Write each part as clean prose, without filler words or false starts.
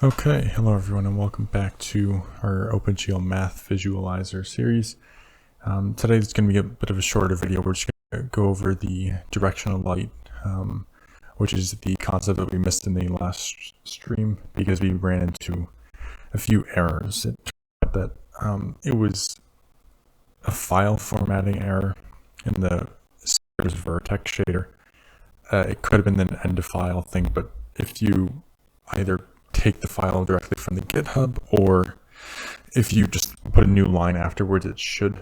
Okay, hello everyone and welcome back to our OpenGL Math Visualizer series. Today is going to be a bit of a shorter video. We're just going to go over the directional light, which is the concept that we missed in the last stream because we ran into a few errors. It turned out that it was a file formatting error in the Vertex shader. It could have been an end of file thing, but if you either take the file directly from the GitHub, or if you just put a new line afterwards, it should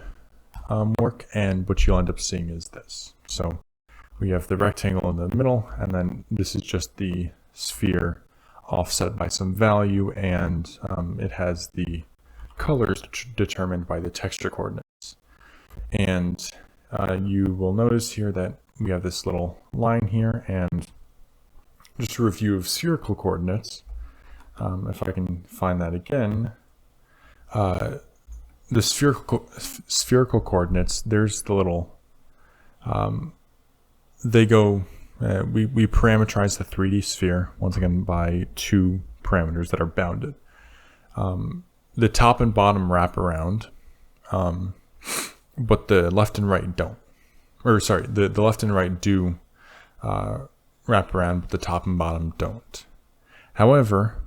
work. And what you'll end up seeing is this. So we have the rectangle in the middle, and then this is just the sphere offset by some value, and it has the colors determined by the texture coordinates. And you will notice here that we have this little line here, and just a review of spherical coordinates. If I can find that again, the spherical coordinates, there's the little, they go, we parameterize the 3D sphere, once again, by two parameters that are bounded. The top and bottom wrap around, but the left and right don't. Or sorry, the left and right do wrap around, but the top and bottom don't. However,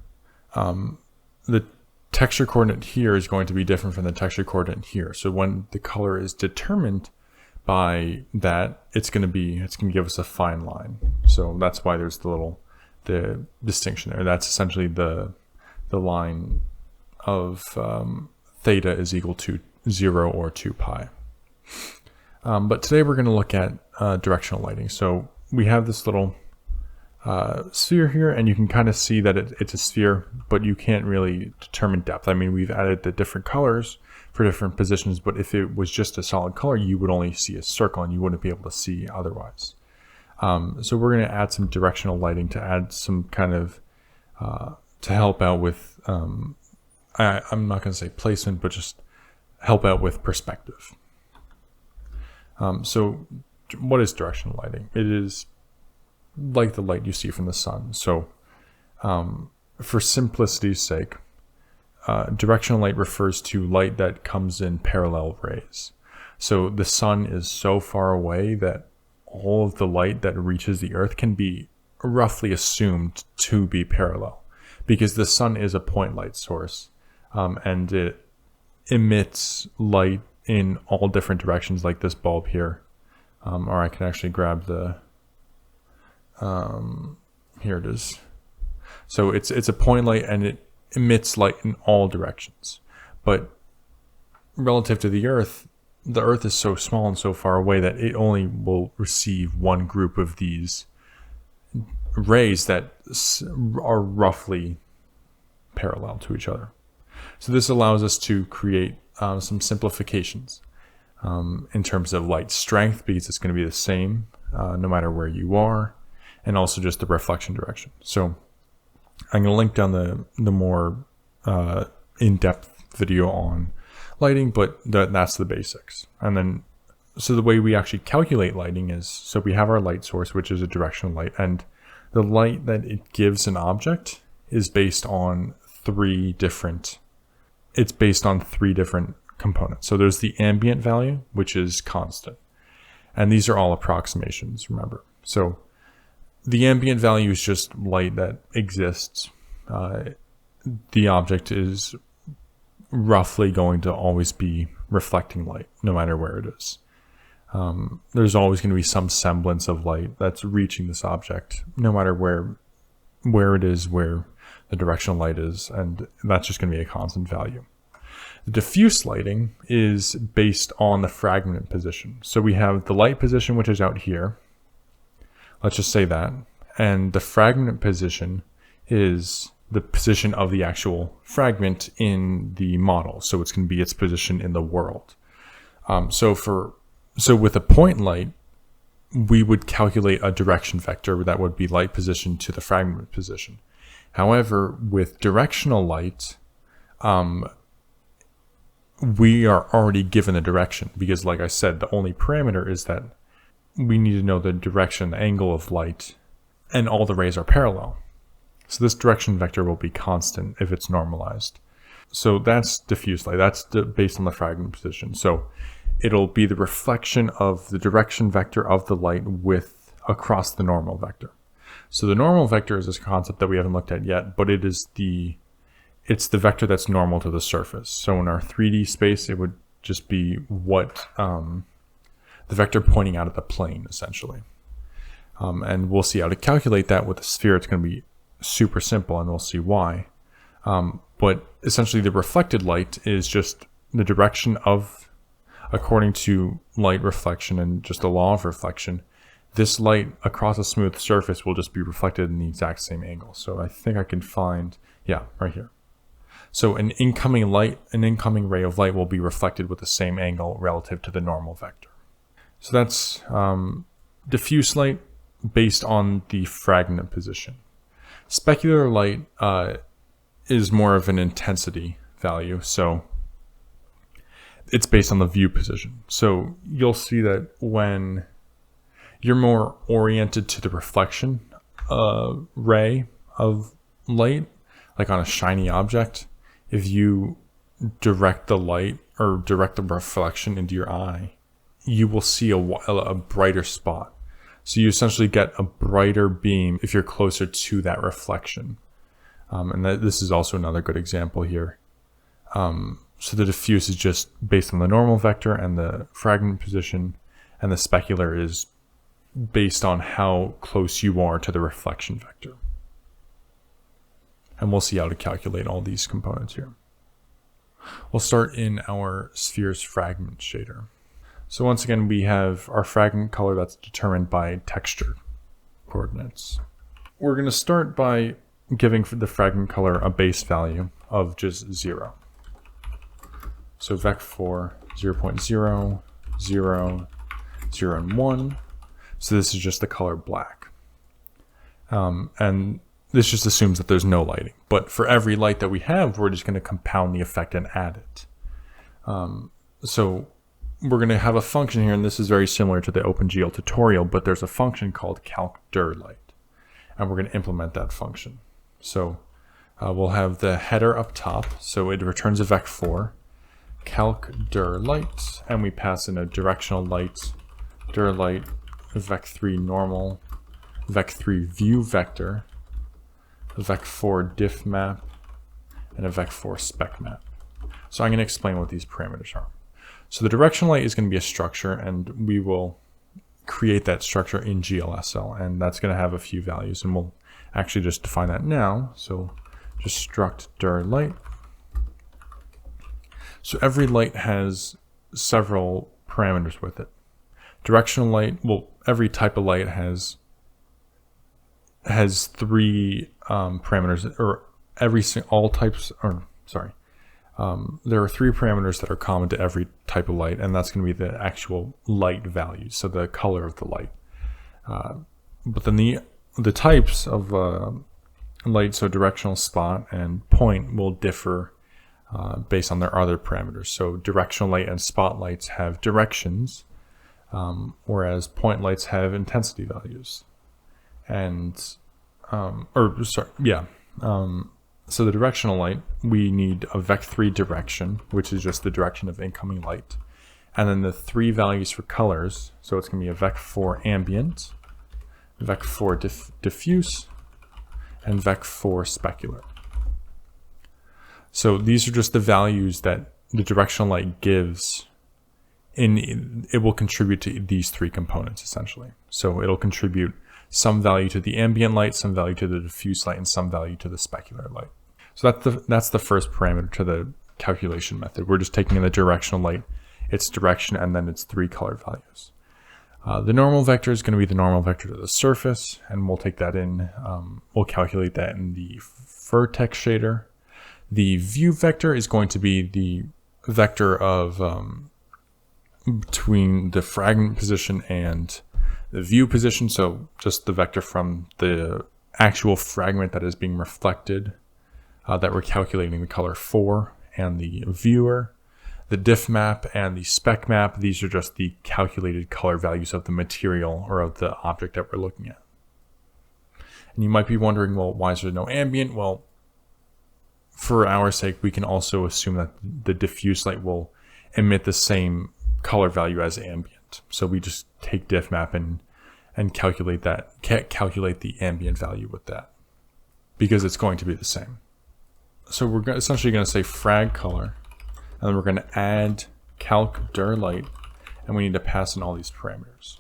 the texture coordinate here is going to be different from the texture coordinate here. So when the color is determined by that, it's going to give us a fine line. So that's why there's the distinction there. That's essentially the line of theta is equal to 0 or 2 pi. But today we're going to look at directional lighting. So we have this little sphere here, and you can kind of see that it's a sphere, but you can't really determine depth. I mean, we've added the different colors for different positions, but if it was just a solid color, you would only see a circle and you wouldn't be able to see otherwise. So we're going to add some directional lighting to add some kind of to help out with I'm not going to say placement, but just help out with perspective. So what is directional lighting? It is like the light you see from the sun. So for simplicity's sake, directional light refers to light that comes in parallel rays. So the sun is so far away that all of the light that reaches the earth can be roughly assumed to be parallel, because the sun is a point light source, and it emits light in all different directions, like this bulb here. Or I can actually grab the here it is. So it's a point light, and it emits light in all directions. But relative to the earth is so small and so far away that it only will receive one group of these rays that are roughly parallel to each other. So this allows us to create some simplifications in terms of light strength, because it's going to be the same no matter where you are, and also just the reflection direction. So I'm going to link down the more in-depth video on lighting, but that's the basics. And then, so the way we actually calculate lighting is, so we have our light source, which is a directional light, and the light that it gives an object is based on three different components. So there's the ambient value, which is constant. And these are all approximations, remember. So the ambient value is just light that exists. The object is roughly going to always be reflecting light, no matter where it is. There's always going to be some semblance of light that's reaching this object, no matter where it is, where the directional light is, and that's just going to be a constant value. The diffuse lighting is based on the fragment position. So we have the light position, which is out here. Let's just say that. And the fragment position is the position of the actual fragment in the model. So it's going to be its position in the world. So with a point light, we would calculate a direction vector that would be light position to the fragment position. However, with directional light, we are already given the direction, because like I said, the only parameter is that we need to know the direction, the angle of light, and all the rays are parallel. So this direction vector will be constant if it's normalized. So that's diffuse light. That's based on the fragment position. So it'll be the reflection of the direction vector of the light across the normal vector. So the normal vector is this concept that we haven't looked at yet, but it's the vector that's normal to the surface. So in our 3D space, it would just be the vector pointing out at the plane, essentially. And we'll see how to calculate that with the sphere. It's going to be super simple, and we'll see why. But essentially, the reflected light is just the direction according to light reflection and just the law of reflection, this light across a smooth surface will just be reflected in the exact same angle. So I think I can find, yeah, right here. So an incoming ray of light will be reflected with the same angle relative to the normal vector. So that's diffuse light based on the fragment position. Specular light is more of an intensity value, so it's based on the view position. So you'll see that when you're more oriented to the reflection ray of light, like on a shiny object, if you direct the light or direct the reflection into your eye, you will see a brighter spot. So you essentially get a brighter beam if you're closer to that reflection. And this is also another good example here. So the diffuse is just based on the normal vector and the fragment position, and the specular is based on how close you are to the reflection vector. And we'll see how to calculate all these components here. We'll start in our sphere's fragment shader. So once again, we have our fragment color that's determined by texture coordinates. We're going to start by giving the fragment color a base value of just 0. So vec4, 0.0, 0, 0, and 1. So this is just the color black. And this just assumes that there's no lighting. But for every light that we have, we're just going to compound the effect and add it. So we're going to have a function here, and this is very similar to the OpenGL tutorial, but there's a function called calcDirLight. And we're going to implement that function. So we'll have the header up top, so it returns a vec4, calcDirLight, and we pass in a directional light, dirlight, vec3 normal, vec3 view vector, a vec4 diff map, and a vec4 spec map. So I'm going to explain what these parameters are. So the directional light is going to be a structure, and we will create that structure in GLSL, and that's going to have a few values, and we'll actually just define that now. So just struct dir light. So every light has several parameters with it. Directional light, well, every type of light has 3 parameters, or there are 3 parameters that are common to every type of light, and that's going to be the actual light values, so the color of the light. But then the types of light, so directional, spot, and point, will differ based on their other parameters. So directional light and spot lights have directions, whereas point lights have intensity values. And so the directional light, we need a vec3 direction, which is just the direction of incoming light. And then the 3 values for colors, so it's going to be a vec4 ambient, vec4 diffuse, and vec4 specular. So these are just the values that the directional light gives. It will contribute to these 3 components, essentially. So it'll contribute some value to the ambient light, some value to the diffuse light, and some value to the specular light. So that's the first parameter to the calculation method. We're just taking the directional light, its direction, and then its 3 color values. The normal vector is going to be the normal vector to the surface, and we'll take that in. We'll calculate that in the Vertex shader. The view vector is going to be the vector of between the fragment position and the view position, so just the vector from the actual fragment that is being reflected, that we're calculating the color for, and the viewer. The diff map and the spec map, these are just the calculated color values of the material or of the object that we're looking at. And you might be wondering, well, why is there no ambient? Well, for our sake, we can also assume that the diffuse light will emit the same color value as ambient. So we just take diff map and calculate the ambient value with that, because it's going to be the same. So we're essentially going to say frag color, and then we're going to add calc dir light, and we need to pass in all these parameters.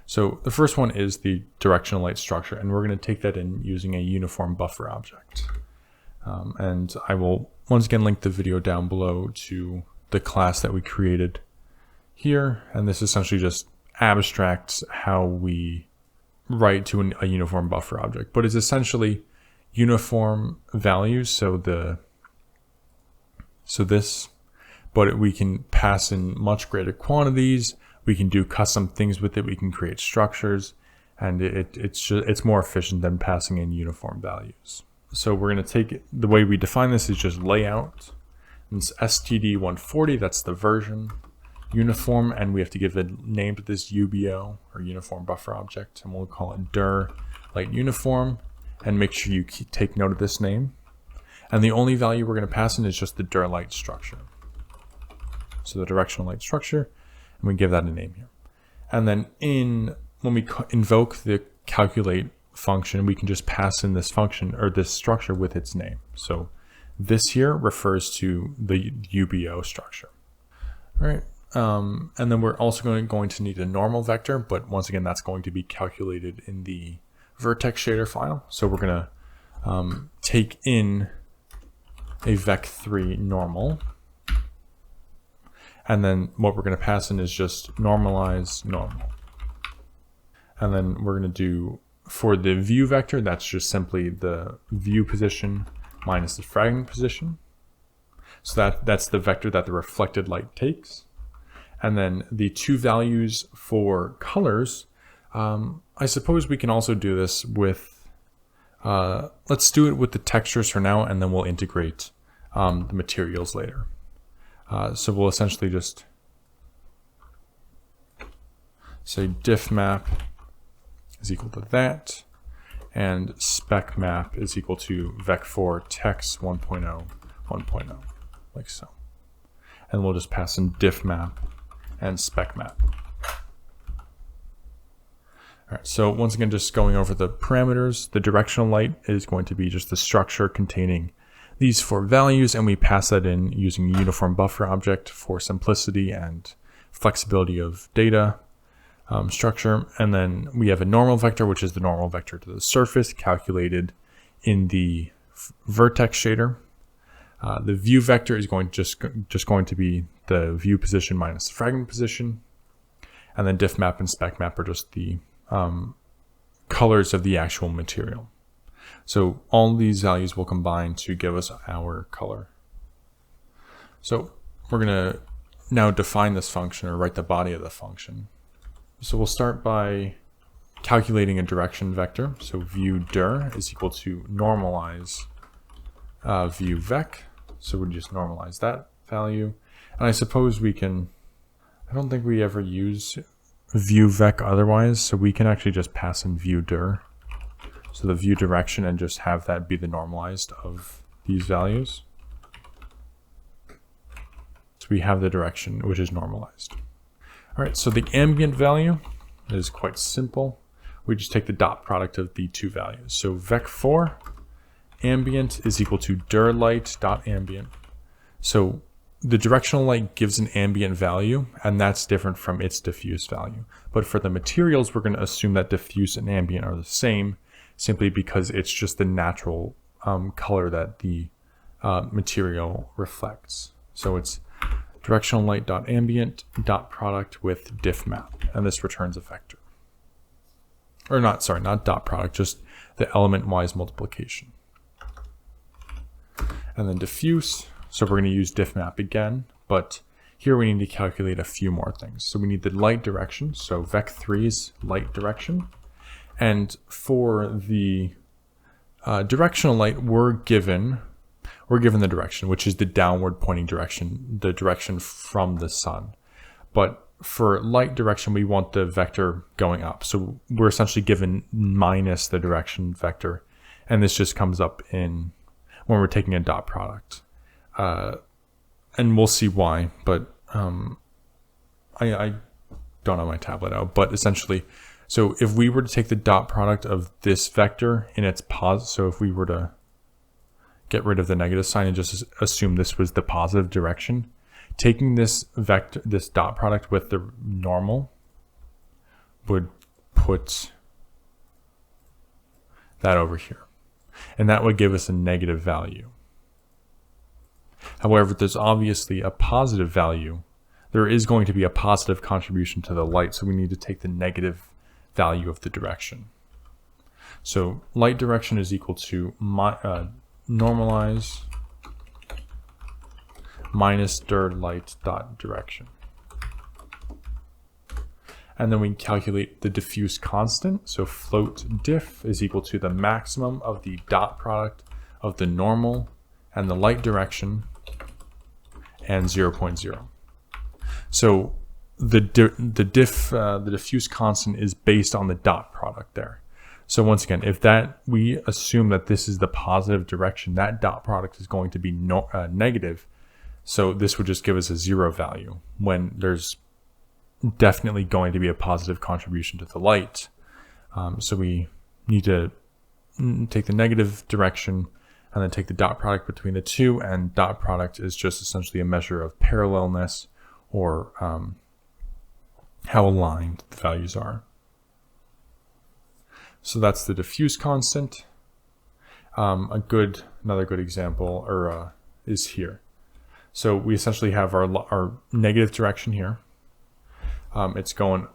So the first one is the directional light structure, and we're going to take that in using a uniform buffer object. And I will once again link the video down below to the class that we created here, and this essentially just abstracts how we write to a uniform buffer object, but it's essentially uniform values. So this, but we can pass in much greater quantities. We can do custom things with it. We can create structures, and it's more efficient than passing in uniform values. So we're going to take the way we define this is just layout. And it's std140. That's the version. Uniform, and we have to give a name to this UBO, or uniform buffer object, and we'll call it dir light uniform, and make sure you take note of this name. And the only value we're going to pass in is just the dir light structure, so the directional light structure, and we give that a name here. And then when we invoke the calculate function, we can just pass in this function or this structure with its name. So this here refers to the UBO structure. All right. And then we're also going to need a normal vector, but once again, that's going to be calculated in the Vertex shader file. So we're going to take in a vec3 normal, and then what we're going to pass in is just normalize normal. And then we're going to do, for the view vector, that's just simply the view position minus the fragment position. So that's the vector that the reflected light takes. And then the two values for colors, I suppose we can also do this with, let's do it with the textures for now, and then we'll integrate the materials later. So we'll essentially just say diff map is equal to that, and spec map is equal to vec4 text 1.0, 1.0, like so. And we'll just pass in diff map and spec map. All right, so once again, just going over the parameters, the directional light is going to be just the structure containing these four values, and we pass that in using a uniform buffer object for simplicity and flexibility of data structure. And then we have a normal vector, which is the normal vector to the surface, calculated in the Vertex shader. The view vector is just going to be the view position minus the fragment position, and then diff map and spec map are just the colors of the actual material. So all these values will combine to give us our color. So we're going to now define this function, or write the body of the function. So we'll start by calculating a direction vector. So view dir is equal to normalize view vec. So we just normalize that value. And I suppose we can, I don't think we ever use view vec otherwise, so we can actually just pass in view dir. So the view direction, and just have that be the normalized of these values. So we have the direction, which is normalized. All right, so the ambient value is quite simple. We just take the dot product of the two values. So vec4 ambient is equal to dir light dot ambient. So the directional light gives an ambient value, and that's different from its diffuse value. But for the materials, we're going to assume that diffuse and ambient are the same, simply because it's just the natural color that the material reflects. So it's directional light dot ambient dot product with diff map, and this returns a vector. Or not, sorry, not dot product, just the element-wise multiplication. And then diffuse, so we're going to use diff map again, but here we need to calculate a few more things. So we need the light direction, so vec3 is light direction. And for the directional light, we're given the direction, which is the downward pointing direction, the direction from the sun. But for light direction, we want the vector going up. So we're essentially given minus the direction vector. And this just comes up in when we're taking a dot product. And we'll see why, but I don't have my tablet out. But essentially, so if we were to take the dot product of this vector in its positive, so if we were to get rid of the negative sign and just assume this was the positive direction, taking this vector, this dot product with the normal would put that over here. And that would give us a negative value. However, there's obviously a positive value. There is going to be a positive contribution to the light, so we need to take the negative value of the direction. So light direction is equal to normalize minus dir light dot direction. And then we calculate the diffuse constant. So float diff is equal to the maximum of the dot product of the normal and the light direction and 0.0. So the diffuse constant is based on the dot product there. So once again, if we assume that this is the positive direction, that dot product is going to be negative. So this would just give us a 0 value when there's definitely going to be a positive contribution to the light. So we need to take the negative direction and then take the dot product between the two, and dot product is just essentially a measure of parallelness, or how aligned the values are. So that's the diffuse constant. Another good example is here. So we essentially have our negative direction here. It's going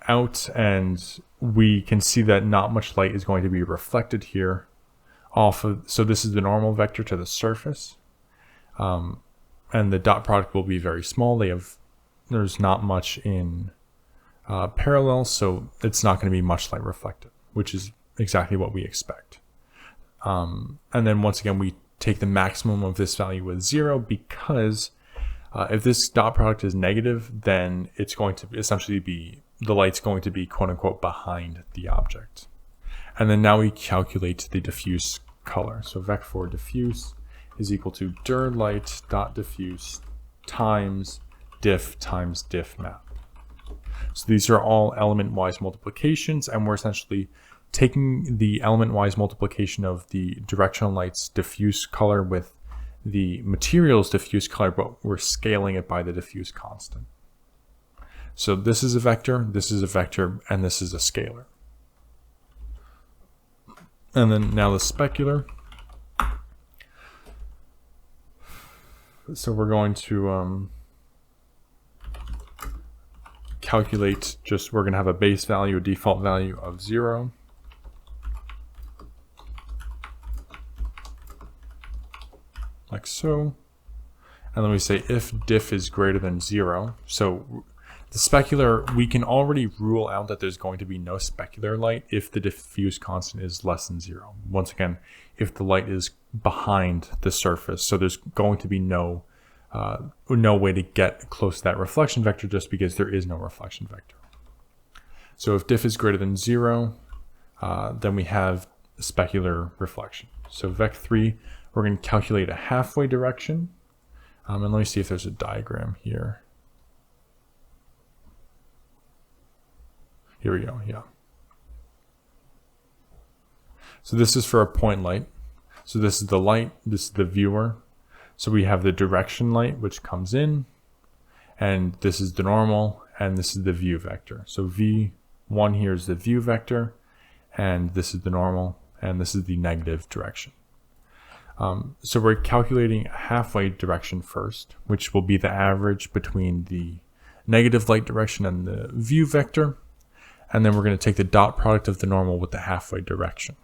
out, and we can see that not much light is going to be reflected here so this is the normal vector to the surface. And the dot product will be very small. There's not much in parallel, so it's not going to be much light reflected, which is exactly what we expect. And then once again, we take the maximum of this value with 0, because if this dot product is negative, then it's going to essentially be, the light's going to be quote unquote behind the object. And then now we calculate the diffuse color. So vec for diffuse is equal to dir light dot diffuse times diff map. So these are all element-wise multiplications, and we're essentially taking the element-wise multiplication of the directional light's diffuse color with the material's diffuse color, but we're scaling it by the diffuse constant. So this is a vector, and this is a scalar. And then now the specular. So we're going to calculate, we're going to have a base value, a default value of 0. Like so. And then we say if diff is greater than 0. So the specular, we can already rule out that there's going to be no specular light if the diffuse constant is less than 0. Once again, if the light is behind the surface, so there's going to be no way to get close to that reflection vector, just because there is no reflection vector. So if diff is greater than 0, then we have specular reflection. So vec3, we're going to calculate a halfway direction. And let me see if there's a diagram here. Here we go, yeah. So this is for a point light. So this is the light, this is the viewer. So we have the direction light, which comes in, and this is the normal, and this is the view vector. So V1 here is the view vector, and this is the normal, and this is the negative direction. So we're calculating a halfway direction first, which will be the average between the negative light direction and the view vector. And then we're going to take the dot product of the normal with the halfway direction.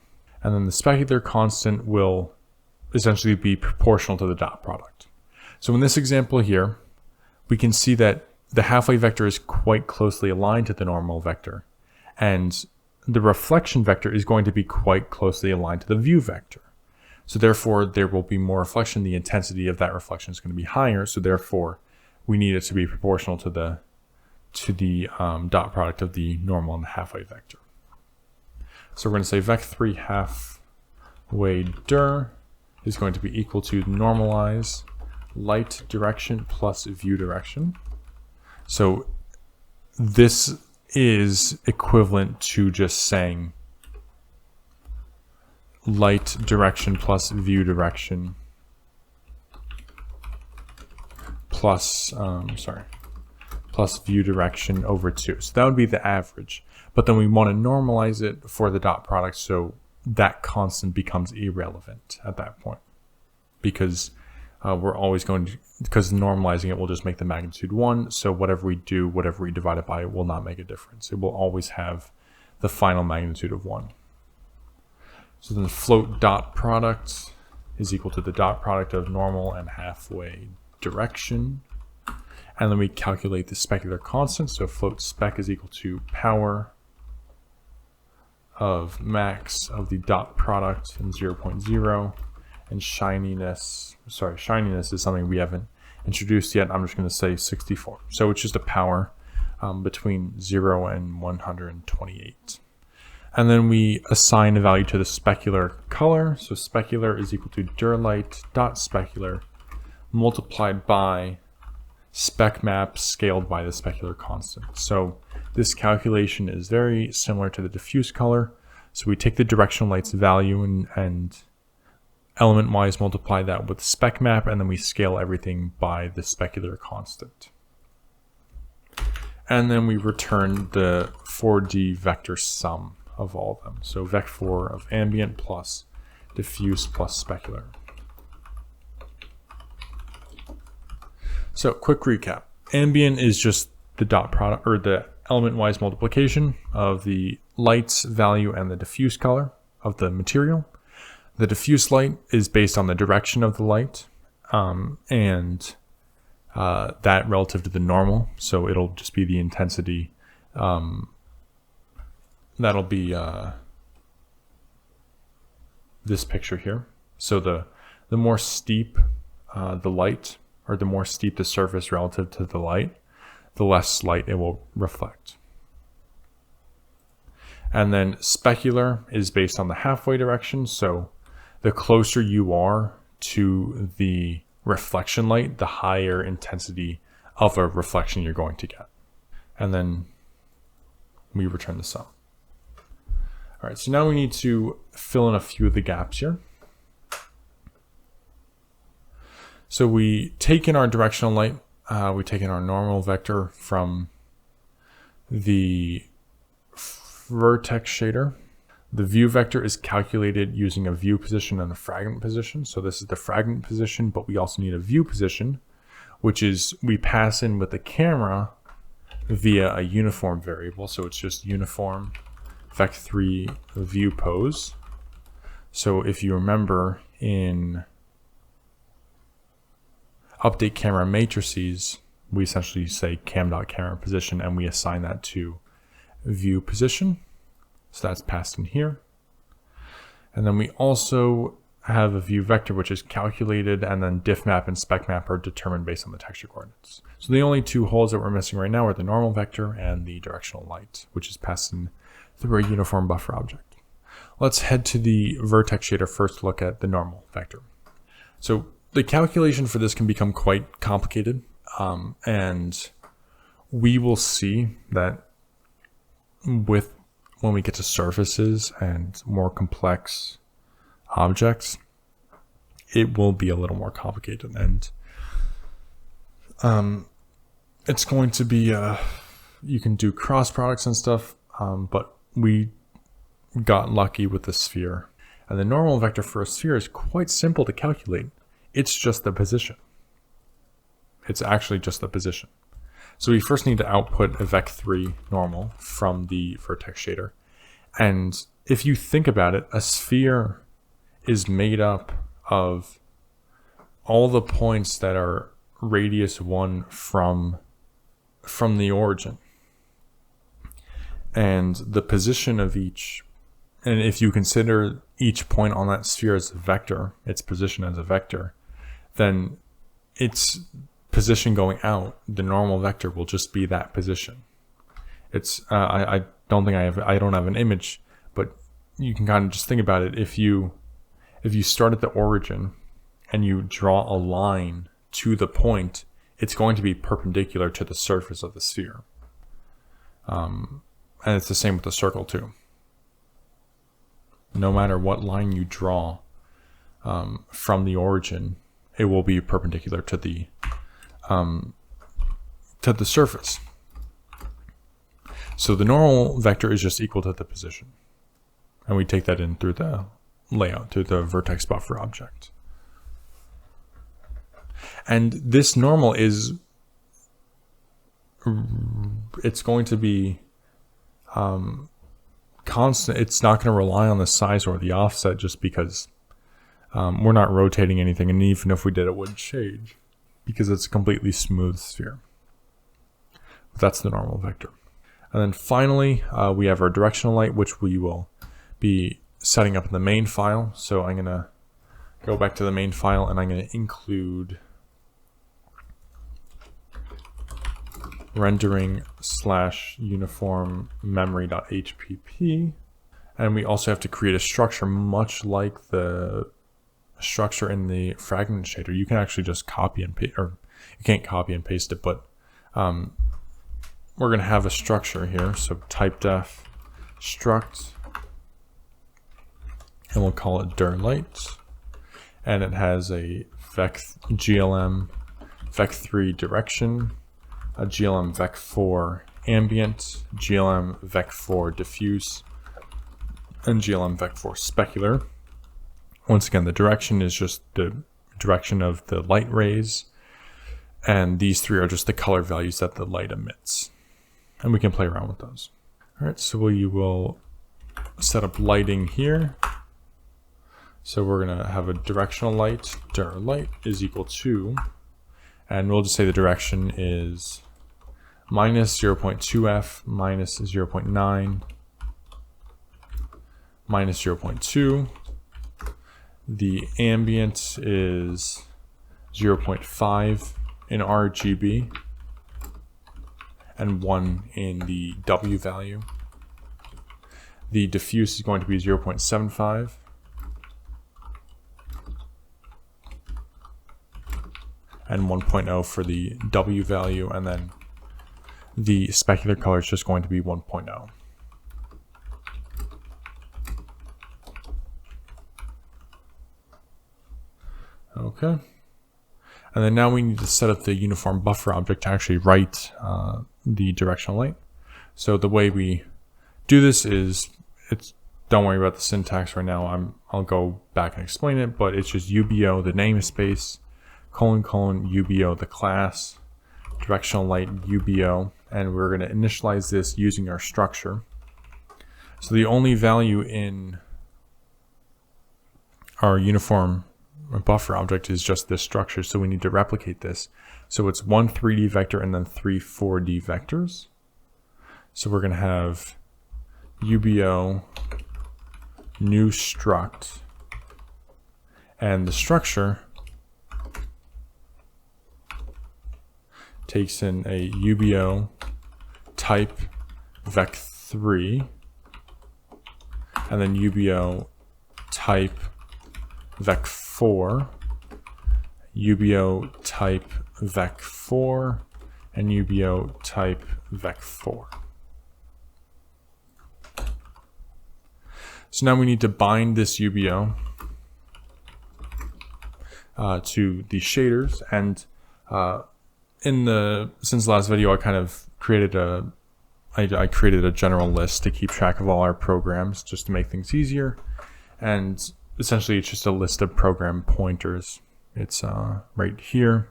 And then the specular constant will essentially be proportional to the dot product. So in this example here, we can see that the halfway vector is quite closely aligned to the normal vector. And the reflection vector is going to be quite closely aligned to the view vector. So therefore, there will be more reflection. The intensity of that reflection is going to be higher. So therefore, we need it to be proportional to to the dot product of the normal and the halfway vector. So we're going to say vec3 halfway dir is going to be equal to normalize light direction plus view direction. So this is equivalent to just saying light direction plus view direction plus plus view direction over 2. So that would be the average. But then we want to normalize it for the dot product, so that constant becomes irrelevant at that point, because we're always going to, because normalizing it will just make the magnitude 1. So whatever we do, whatever we divide it by, will not make a difference. It will always have the final magnitude of 1. So then the float dot product is equal to the dot product of normal and halfway direction. And then we calculate the specular constant. So float spec is equal to power of max of the dot product in 0.0. And shininess is something we haven't introduced yet. I'm just going to say 64. So it's just a power between 0 and 128. And then we assign a value to the specular color. So specular is equal to dirlight dot specular multiplied by spec map scaled by the specular constant. So this calculation is very similar to the diffuse color. So we take the directional light's value and element wise multiply that with spec map, and then we scale everything by the specular constant. And then we return the 4D vector sum of all of them. So vec4 of ambient plus diffuse plus specular. So quick recap. Ambient is just the dot product, or the element-wise multiplication of the light's value and the diffuse color of the material. The diffuse light is based on the direction of the light, and that relative to the normal. So it'll just be the intensity. That'll be this picture here. So the more steep the light, or the more steep the surface relative to the light, the less light it will reflect. And then specular is based on the halfway direction. So the closer you are to the reflection light, the higher intensity of a reflection you're going to get. And then we return the sum. All right, so now we need to fill in a few of the gaps here. So we take in our directional light, we take in our normal vector from the vertex shader. The view vector is calculated using a view position and a fragment position. So this is the fragment position, but we also need a view position, which is we pass in with the camera via a uniform variable. So it's just uniform vec3 view pose. So if you remember in update camera matrices, we essentially say cam.camera position and we assign that to view position. So that's passed in here. And then we also have a view vector, which is calculated, and then diff map and spec map are determined based on the texture coordinates. So the only two holes that we're missing right now are the normal vector and the directional light, which is passed in through a uniform buffer object. Let's head to the vertex shader first to look at the normal vector. So the calculation for this can become quite complicated, and we will see that when we get to surfaces and more complex objects, it will be a little more complicated, and it's going to be you can do cross products and stuff, but we got lucky with the sphere, and the normal vector for a sphere is quite simple to calculate. It's just the position. It's actually just the position. So we first need to output a vec3 normal from the vertex shader. And if you think about it, a sphere is made up of all the points that are radius 1 from the origin. And the position of each, and if you consider each point on that sphere as a vector, its position as a vector, then its position going out, the normal vector will just be that position. It's I don't have an image, but you can kind of just think about it. If you start at the origin and you draw a line to the point, it's going to be perpendicular to the surface of the sphere. And it's the same with the circle too. No matter what line you draw from the origin, it will be perpendicular to the surface. So the normal vector is just equal to the position. And we take that in through the layout, through the vertex buffer object. And this normal is, it's going to be constant. It's not going to rely on the size or the offset, just because we're not rotating anything, and even if we did, it wouldn't change because it's a completely smooth sphere. But that's the normal vector. And then finally, we have our directional light, which we will be setting up in the main file. So I'm going to go back to the main file, and I'm going to include rendering/uniform memory.hpp. And we also have to create a structure much like the structure in the fragment shader. You can actually just copy and paste, or you can't copy and paste it, but we're going to have a structure here. So type def struct, and we'll call it dirlight, and it has a glm vec3 direction, a glm vec4 ambient, glm vec4 diffuse, and glm vec4 specular. Once again, the direction is just the direction of the light rays, and these three are just the color values that the light emits. And we can play around with those. All right, so we will set up lighting here. So we're gonna have a directional light, dir light is equal to, and we'll just say the direction is minus 0.2f, minus 0.9, minus 0.2. The ambient is 0.5 in RGB and 1 in the W value. The diffuse is going to be 0.75. And 1.0 for the W value, and then the specular color is just going to be 1.0. Okay. And then now we need to set up the uniform buffer object to actually write the directional light. So the way we do this is, don't worry about the syntax right now. I'll go back and explain it, but it's just UBO, the namespace, colon, UBO, the class, directional light, UBO, and we're going to initialize this using our structure. So the only value in our uniform buffer object is just this structure, so we need to replicate this. So it's one 3D vector and then 3 4D vectors. So we're going to have UBO new struct, and the structure takes in a UBO type vec3, and then UBO type vec4, UBO type vec4, and UBO type vec4. So now we need to bind this UBO to the shaders, and since the last video, I kind of created I created a general list to keep track of all our programs just to make things easier, and essentially it's just a list of program pointers. It's right here.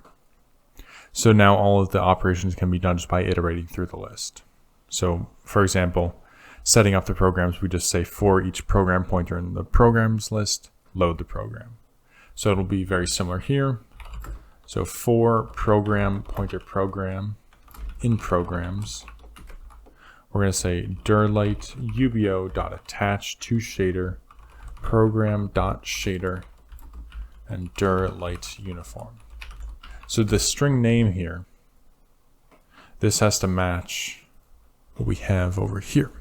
So now all of the operations can be done just by iterating through the list. So for example, setting up the programs, we just say for each program pointer in the programs list, load the program. So it'll be very similar here. So for program pointer program in programs, we're going to say dirlight ubo.attach to shader program.shader and dirlight uniform. So the string name here, this has to match what we have over here.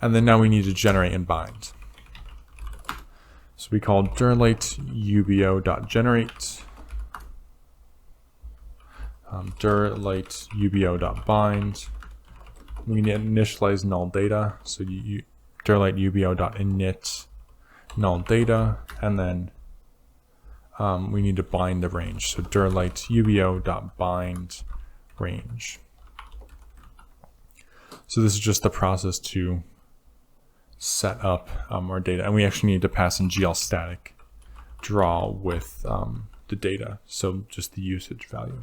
And then now we need to generate and bind. So we call dirlight ubo.generate, dirlight ubo.bind. We need to initialize null data. So dirlight ubo.init null data, and then we need to bind the range. So dirlight ubo.bind range. So this is just the process to set up our data, and we actually need to pass in GL static draw with the data, so just the usage value.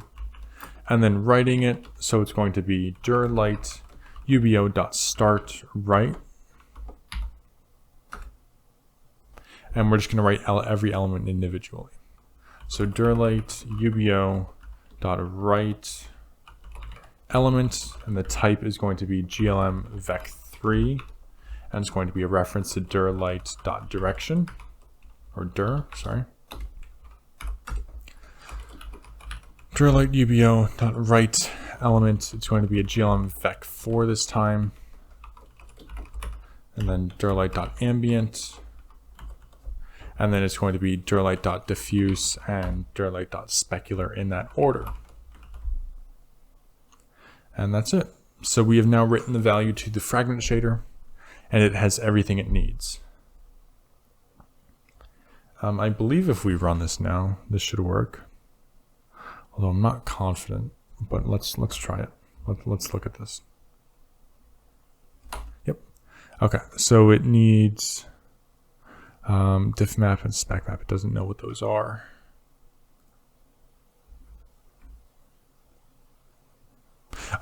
And then writing it, so it's going to be dirlight ubo.start write, and we're just going to write every element individually. So dirlight ubo.write element, and the type is going to be glm vec3, and it's going to be a reference to dirlight.direction, or dir, sorry. Dirlight ubo.write element, it's going to be a glm vec4 this time, and then dirlight.ambient, and then it's going to be dirlight.diffuse and dirlight.specular in that order. And that's it. So we have now written the value to the fragment shader, and it has everything it needs. I believe if we run this now, this should work. Although I'm not confident, but let's try it. Let's look at this. Yep. Okay, so it needs diff map and spec map. It doesn't know what those are.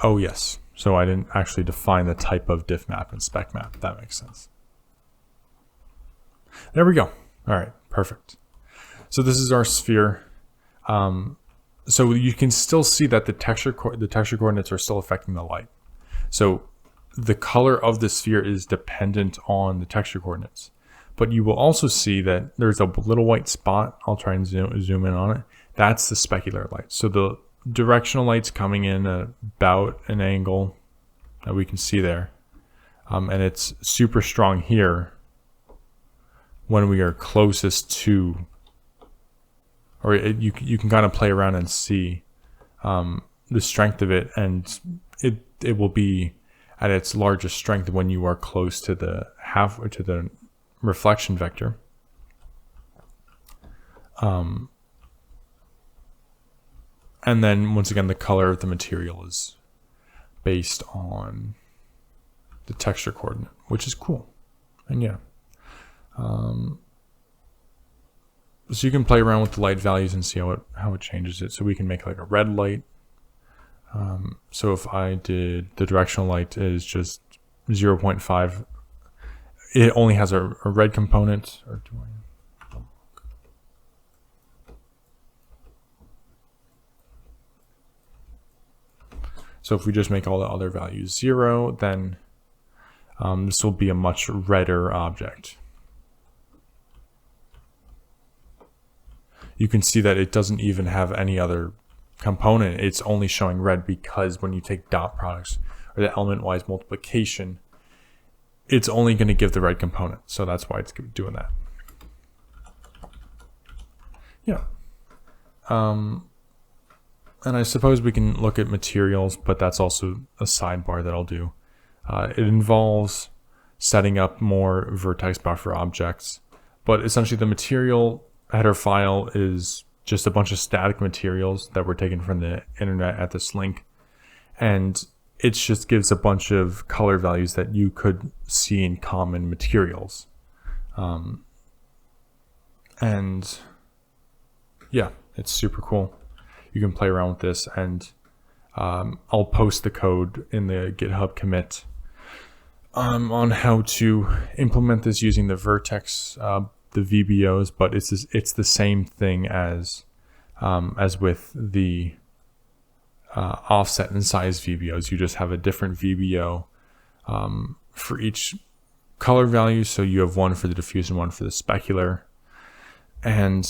Oh yes. So I didn't actually define the type of diff map and spec map. That makes sense. There we go. All right, perfect. So this is our sphere. So you can still see that the texture coordinates are still affecting the light. So the color of the sphere is dependent on the texture coordinates. But you will also see that there's a little white spot. I'll try and zoom in on it. That's the specular light. So the directional light's coming in at about an angle that we can see there, and it's super strong here when we are closest to, or you can kind of play around and see the strength of it, and it will be at its largest strength when you are close to the reflection vector. And then once again, the color of the material is based on the texture coordinate, which is cool. And yeah. So you can play around with the light values and see how it changes it. So we can make like a red light. So if I did the directional light is just 0.5, it only has a red component. Or do I? So if we just make all the other values 0, then this will be a much redder object. You can see that it doesn't even have any other component. It's only showing red because when you take dot products or the element-wise multiplication, it's only going to give the red component. So that's why it's doing that. Yeah. And I suppose we can look at materials, but that's also a sidebar that I'll do. It involves setting up more vertex buffer objects, but essentially the material header file is just a bunch of static materials that were taken from the internet at this link. And it just gives a bunch of color values that you could see in common materials. And yeah, it's super cool. You can play around with this, and I'll post the code in the GitHub commit on how to implement this using the Vertex, the VBOs, but it's the same thing as with the offset and size VBOs. You just have a different VBO for each color value. So you have one for the diffuse and one for the specular. And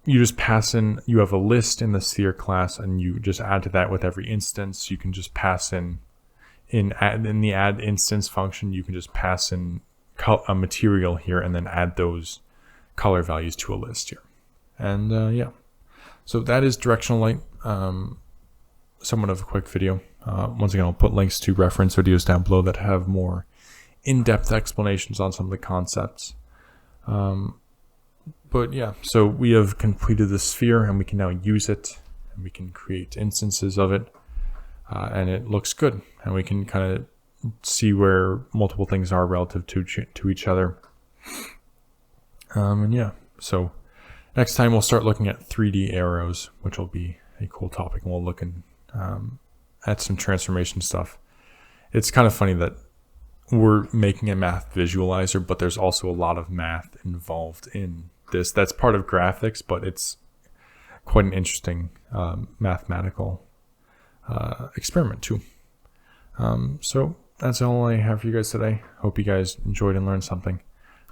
you just pass in, you have a list in the sphere class, and you just add to that with every instance. You can just pass in the add instance function, you can just pass in a material here and then add those color values to a list here. And yeah, so that is directional light. Somewhat of a quick video. Once again, I'll put links to reference videos down below that have more in-depth explanations on some of the concepts. But yeah, so we have completed the sphere, and we can now use it, and we can create instances of it, and it looks good, and we can kind of see where multiple things are relative to each other. And yeah, so next time we'll start looking at 3D arrows, which will be a cool topic, and we'll look at some transformation stuff. It's kind of funny that we're making a math visualizer, but there's also a lot of math involved in this. That's part of graphics, but it's quite an interesting mathematical experiment too. So that's all I have for you guys today. Hope you guys enjoyed and learned something.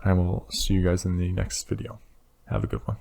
I will see you guys in the next video. Have a good one.